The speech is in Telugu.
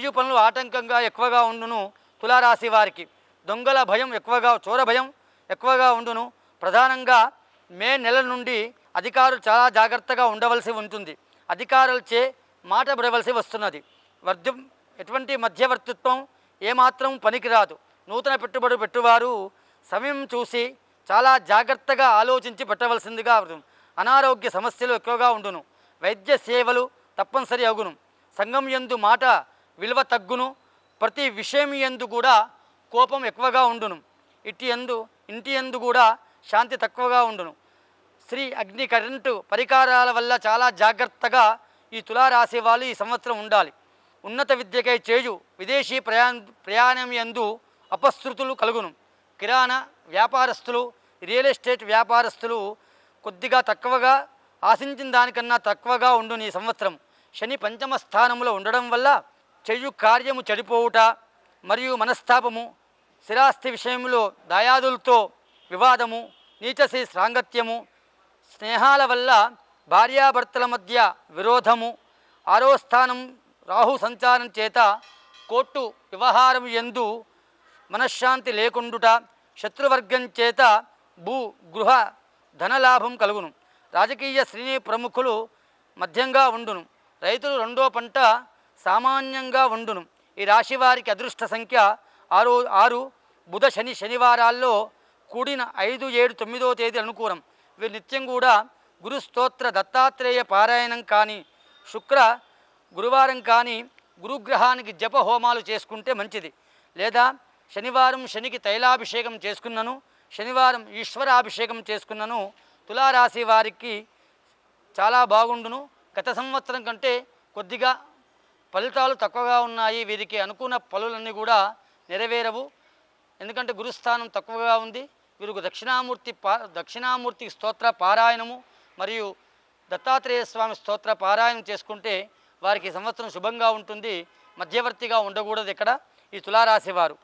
చేయు పనులు ఆటంకంగా ఎక్కువగా ఉండును. తులారాశి వారికి దొంగల భయం ఎక్కువగా, చోర భయం ఎక్కువగా ఉండును. ప్రధానంగా మే నెల నుండి అధికారులు చాలా జాగ్రత్తగా ఉండవలసి ఉంటుంది. అధికారులచే మాట పడవలసి వస్తున్నది. వర్ధం ఎటువంటి మధ్యవర్తిత్వం ఏమాత్రం పనికిరాదు. నూతన పెట్టుబడి పెట్టువారు సమయం చూసి చాలా జాగ్రత్తగా ఆలోచించి పెట్టవలసిందిగా అనారోగ్య సమస్యలు ఎక్కువగా ఉండును. వైద్య సేవలు తప్పనిసరి అగును. సంఘం యందు మాట విలువ తగ్గును. ప్రతి విషయం యందు కూడా కోపం ఎక్కువగా ఉండును. ఇంటి యందు కూడా శాంతి తక్కువగా ఉండును. శ్రీ అగ్ని కరెంటు పరికరాల వల్ల చాలా జాగ్రత్తగా ఈ తులారాశి వాళ్ళు ఈ సంవత్సరం ఉండాలి. ఉన్నత విద్యకై చేయు విదేశీ ప్రయాణం యందు అపశృతులు కలుగును. కిరాణా వ్యాపారస్తులు, రియల్ ఎస్టేట్ వ్యాపారస్తులు కొద్దిగా తక్కువగా ఆశించిన దానికన్నా తక్కువగా ఉండును. ఈ సంవత్సరం శని పంచమ స్థానంలో ఉండడం వల్ల చెయ్యు కార్యము చెడిపోవుట మరియు మనస్తాపము, స్థిరాస్తి విషయంలో దాయాదులతో వివాదము, నీచసి సాంగత్యము, స్నేహాల వల్ల భార్యాభర్తల మధ్య విరోధము, ఆరో స్థానం రాహు సంచారం చేత కోర్టు వ్యవహారం యందు మనశ్శాంతి లేకుండుట, శత్రువర్గం చేత భూ గృహ ధనలాభం కలుగును. రాజకీయ శ్రేణి ప్రముఖులు మధ్యంగా ఉండును. రైతులు రెండో పంట సామాన్యంగా ఉండును. ఈ రాశి వారికి అదృష్ట సంఖ్య 6. బుధ శని శనివారాల్లో కూడిన 5, 7, 9వ తేదీ అనుకూలం. వీరు నిత్యం కూడా గురు స్తోత్ర దత్తాత్రేయ పారాయణం కానీ, గురువారం కానీ గురుగ్రహానికి జప హోమాలు చేసుకుంటే మంచిది. లేదా శనివారం శనికి తైలాభిషేకం చేసుకున్నను, శనివారం ఈశ్వరాభిషేకం చేసుకున్నను తులారాశి వారికి చాలా బాగుండును. గత సంవత్సరం కంటే కొద్దిగా ఫలితాలు తక్కువగా ఉన్నాయి. వీరికి అనుకున్న పనులన్నీ కూడా నెరవేరవు. ఎందుకంటే గురుస్థానం తక్కువగా ఉంది. వీరికి దక్షిణామూర్తి స్తోత్ర పారాయణము మరియు దత్తాత్రేయ స్వామి స్తోత్ర పారాయణం చేసుకుంటే వారికి సంవత్సరం శుభంగా ఉంటుంది. మధ్యవర్తిగా ఉండకూడదు ఇక్కడ ఈ తులారాశి వారు.